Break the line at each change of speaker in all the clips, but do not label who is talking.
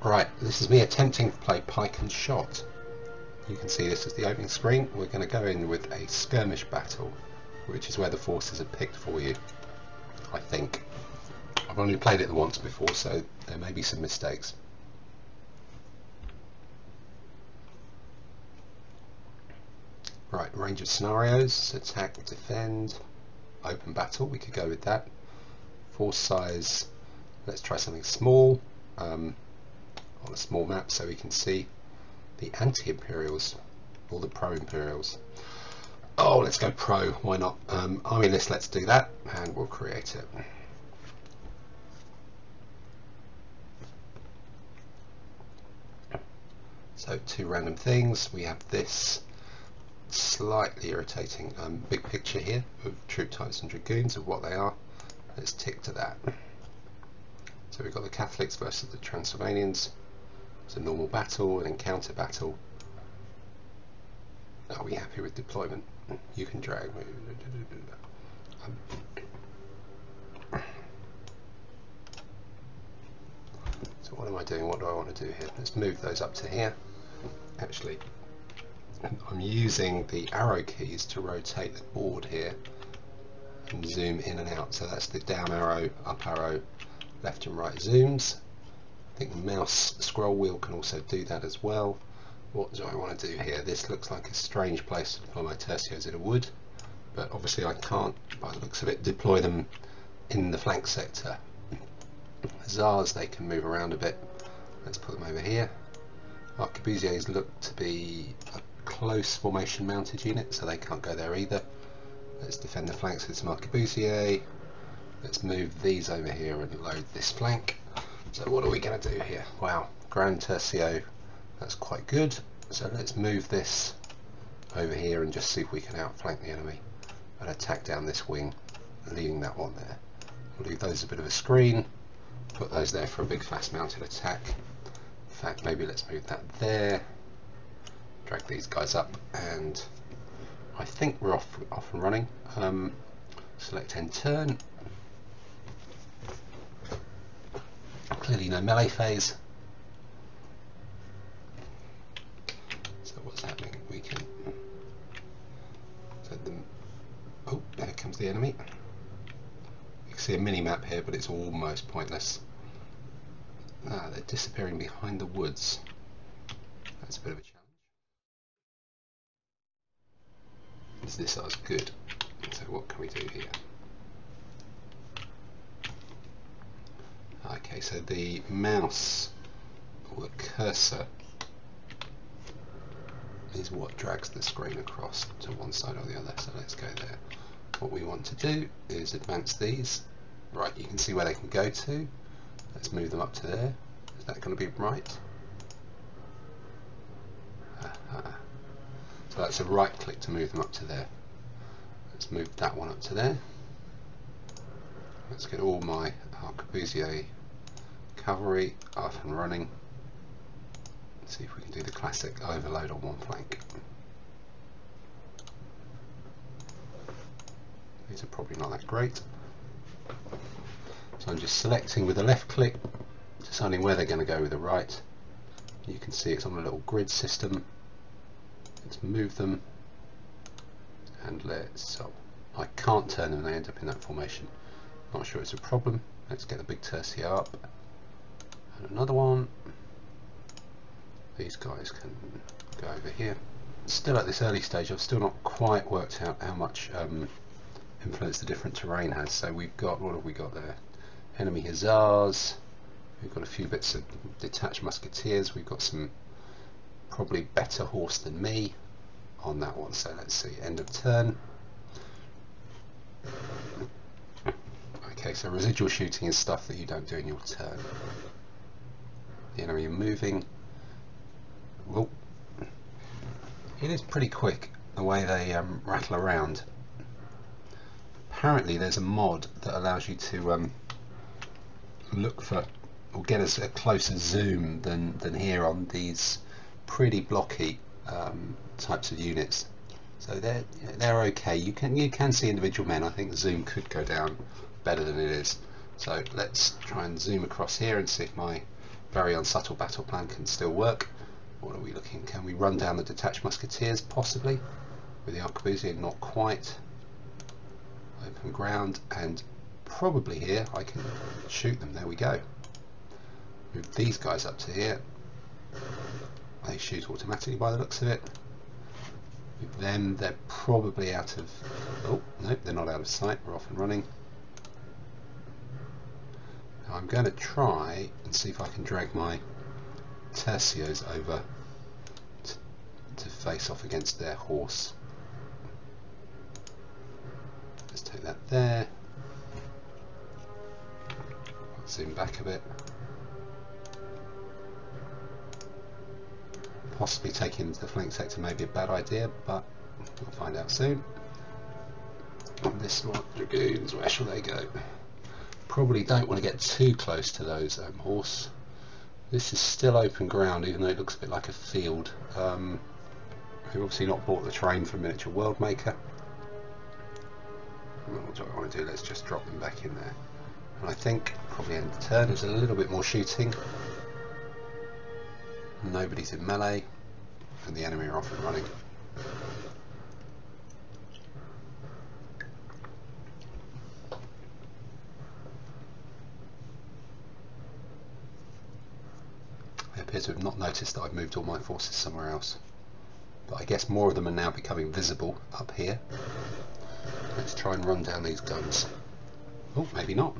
Right, this is me attempting to play Pike and Shot. You can see this as the opening screen. We're going to go in with a skirmish battle, which is where the forces are picked for you, I think. I've only played it once before, so there may be some mistakes. Right, range of scenarios: attack, defend, open battle. We could go with that. Force size, let's try something small, on a small map so we can see the anti-imperials or the pro-imperials. Oh, let's go pro, why not? Army list, let's do that, and we'll create it. So two random things. We have this slightly irritating big picture here of troop types and dragoons, of what they are. Let's tick to that. So we've got the Catholics versus the Transylvanians. It's a normal battle, an encounter battle. Are we happy with deployment? You can drag. So what am I doing? What do I want to do here? Let's move those up to here. Actually, I'm using the arrow keys to rotate the board here and zoom in and out. So that's the down arrow, up arrow, left and right zooms. I think the mouse scroll wheel can also do that as well. What do I want to do here? This looks like a strange place to deploy my tercios in a wood, but obviously I can't, by the looks of it, deploy them in the flank sector. Hussars, they can move around a bit. Let's put them over here. Arquebusiers look to be a close formation mounted unit, so they can't go there either. Let's defend the flanks with some arquebusier. Let's move these over here and load this flank. So what are we going to do here? Wow, Grand Tercio, that's quite good. So let's move this over here and just see if we can outflank the enemy and attack down this wing, leaving that one there. We'll leave those a bit of a screen, put those there for a big fast mounted attack. In fact, maybe let's move that there, drag these guys up, and I think we're off and running. Select end turn. Clearly no melee phase. So what's happening? We can set them. Oh, there comes the enemy. You can see a mini map here, but it's almost pointless. Ah, they're disappearing behind the woods. That's a bit of a challenge. This is good. So what can we do here? Okay, so the mouse or the cursor is what drags the screen across to one side or the other, so let's go there. What we want to do is advance these. Right, you can see where they can go to. Let's move them up to there. Is that going to be right? So that's a right click to move them up to there. Let's move that one up to there. Let's get all my arquebusier cavalry up and running. Let's see if we can do the classic overload on one flank. These are probably not that great. So I'm just selecting with a left click, deciding where they're going to go with the right. You can see it's on a little grid system. Let's move them, and so I can't turn them, they end up in that formation. Not sure it's a problem. Let's get the big tercio up, and another one. These guys can go over here. Still at this early stage, I've still not quite worked out how much influence the different terrain has. So we've got, what have we got there? Enemy hussars. We've got a few bits of detached musketeers. We've got some probably better horse than me on that one. So let's see, end of turn. Okay, so residual shooting is stuff that you don't do in your turn. The enemy are moving. Well, it is pretty quick the way they rattle around. Apparently there's a mod that allows you to look for or get us a closer zoom than here on these pretty blocky types of units. So they're okay. You can see individual men. I think the zoom could go down better than it is. So let's try and zoom across here and see if my very unsubtle battle plan can still work. What are we looking? Can we run down the detached musketeers possibly with the arquebusier? Not quite. Open ground, and probably here I can shoot them. There we go. Move these guys up to here. They shoot automatically by the looks of it. With them, they're probably out of... oh, no, they're not out of sight. We're off and running. Now I'm going to try and see if I can drag my tercios over to face off against their horse. Let's take that there. I'll zoom back a bit. Possibly taking the flank sector may be a bad idea, but we'll find out soon. On this one, dragoons, where shall they go? Probably don't want to get too close to those horse. This is still open ground, even though it looks a bit like a field. We've obviously not bought the train from Miniature World Maker. What do I want to do? Let's just drop them back in there. And I think probably end the turn. There's a little bit more shooting. Nobody's in melee, and the enemy are off and running. They appear to have not noticed that I've moved all my forces somewhere else, but I guess more of them are now becoming visible up here. Let's try and run down these guns. Oh, maybe not.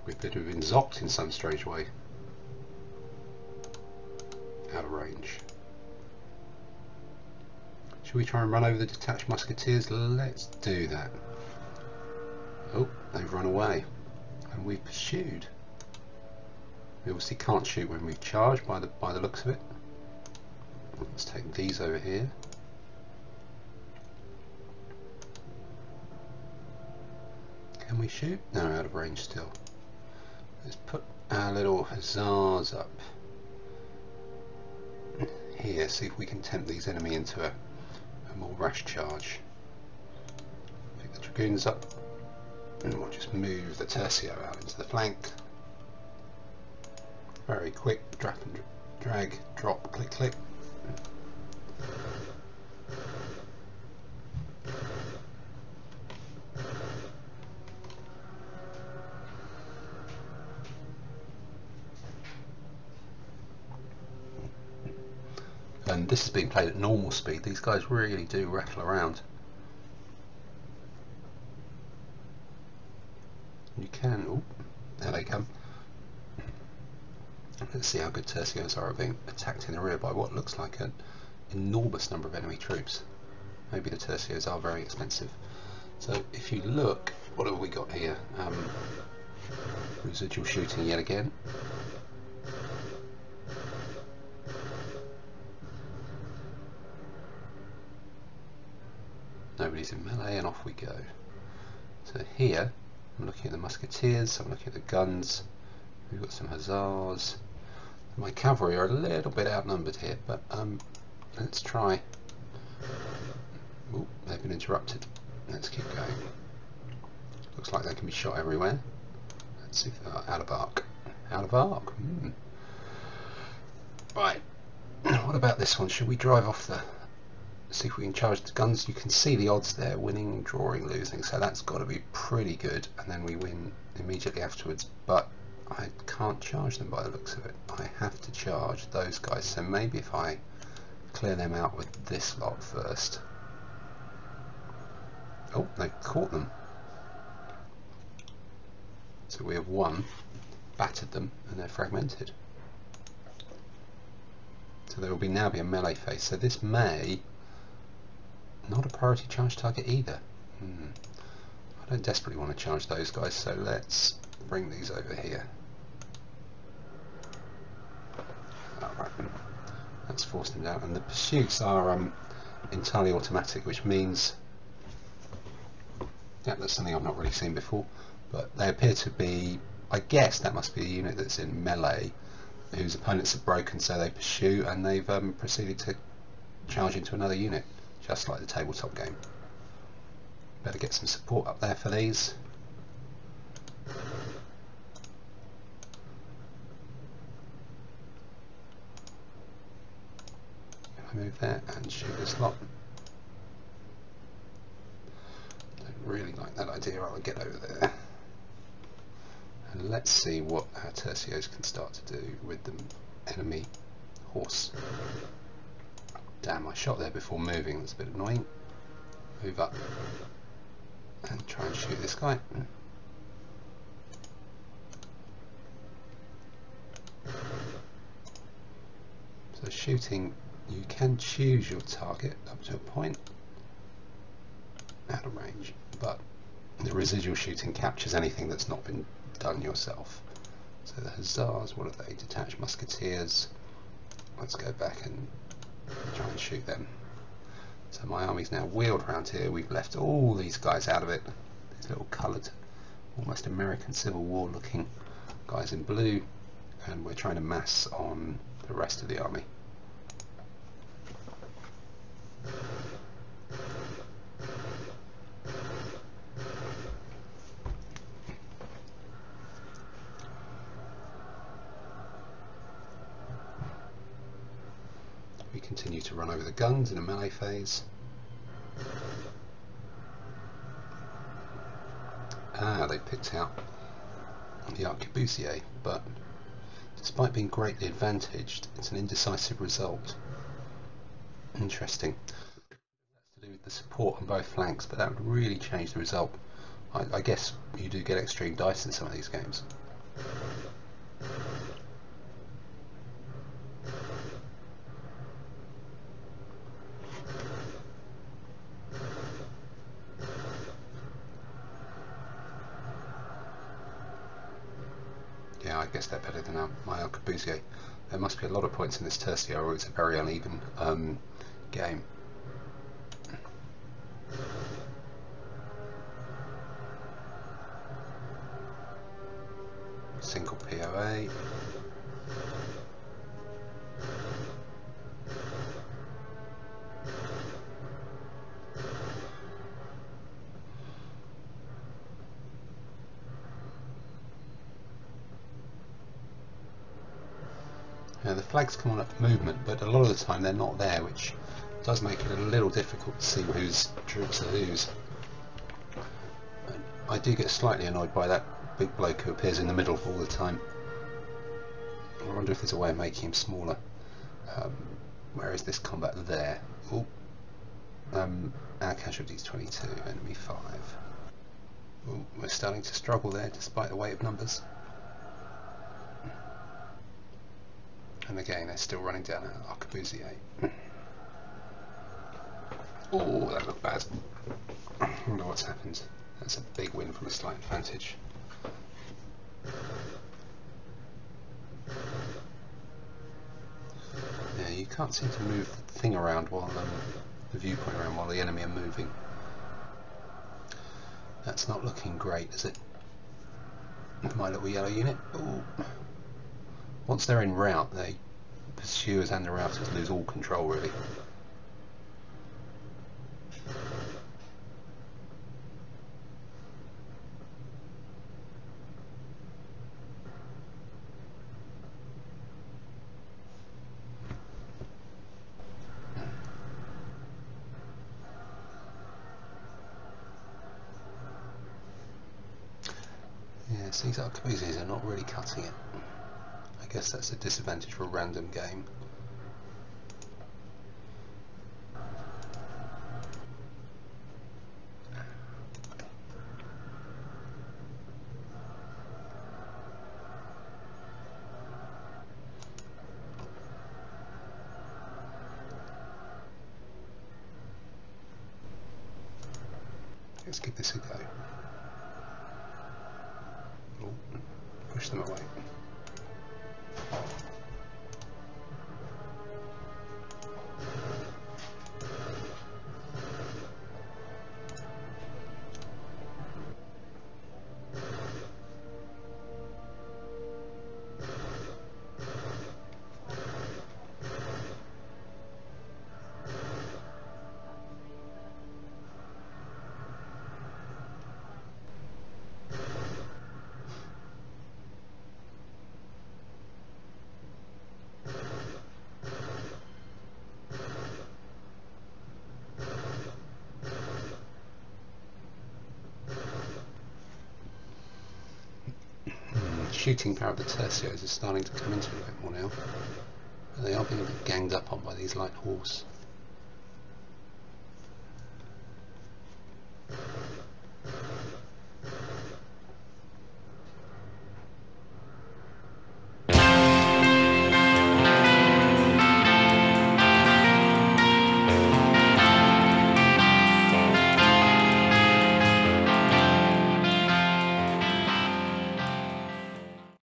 We've been zocked in some strange way. Out of range. Should we try and run over the detached musketeers? Let's do that. Oh, they've run away, and we've pursued. We obviously can't shoot when we charge by the looks of it. Let's take these over here. Can we shoot? No, out of range still. Let's put our little hussars up here, see if we can tempt these enemy into a more rash charge. Pick the dragoons up, and we'll just move the tercio out into the flank. Very quick, drag, drop, click, click. And this is being played at normal speed. These guys really do rattle around. You can, oh, there they come. Let's see how good tercios are at being attacked in the rear by what looks like an enormous number of enemy troops. Maybe the tercios are very expensive. So if you look, what have we got here? Residual shooting yet again. Nobody's in melee, and off we go. So here, I'm looking at the musketeers, I'm looking at the guns, we've got some hussars. My cavalry are a little bit outnumbered here, but let's try. Ooh, they've been interrupted. Let's keep going. Looks like they can be shot everywhere. Let's see if they're out of arc. Out of arc. Right. What about this one? Should we drive off the... see if we can charge the guns? You can see the odds there, winning, drawing, losing, so that's got to be pretty good, and then we win immediately afterwards, but I can't charge them by the looks of it. I have to charge those guys, so maybe if I clear them out with this lot first. Oh, they've caught them. So we have won, battered them, and they're fragmented. So there will now be a melee phase, so this may... not a priority charge target either. I don't desperately want to charge those guys, so let's bring these over here. Alright, that's forced them down, and the pursuits are entirely automatic, which means, yeah, that's something I've not really seen before, but they appear to be, I guess that must be a unit that's in melee, whose opponents have broken, so they pursue, and they've proceeded to charge into another unit, just like the tabletop game. Better get some support up there for these. Move there and shoot this lot. Don't really like that idea. I'll get over there. And let's see what our tercios can start to do with the enemy horse. Damn, I shot there before moving. That's a bit annoying. Move up and try and shoot this guy. So shooting, you can choose your target up to a point out of range, but the residual shooting captures anything that's not been done yourself. So the hussars, what are they? Detached musketeers. Let's go back and try and shoot them. So my army's now wheeled around here. We've left all these guys out of it. These little coloured, almost American Civil War looking guys in blue, and we're trying to mass on the rest of the army. We continue to run over the guns in a melee phase. They picked out the arquebusier, but despite being greatly advantaged, it's an indecisive result. Interesting. That's to do with the support on both flanks, but that would really change the result. I guess you do get extreme dice in some of these games. Yeah, I guess they're better than my arquebusier. There must be a lot of points in this tercio, or it's a very uneven game. Single POA. Now the flags come on at movement, but a lot of the time they're not there, which does make it a little difficult to see whose troops are whose. And I do get slightly annoyed by that big bloke who appears in the middle all the time. I wonder if there's a way of making him smaller. Where is this combat there? Oh, our casualties 22, enemy 5. Ooh, we're starting to struggle there despite the weight of numbers. And again, they're still running down an arquebusier. Oh, that looked bad. I wonder what's happened. That's a big win from a slight advantage. Yeah, you can't seem to move the thing around while the viewpoint around while the enemy are moving. That's not looking great, is it? My little yellow unit. Ooh. Once they're en route, the pursuers and the routers lose all control, really. Yes, these arquebusiers are not really cutting it. I guess that's a disadvantage for a random game. Let's give this a go. Oh, push them away. shooting power of the tercios is starting to come into it a bit more now. But they are being a bit ganged up on by these light horse.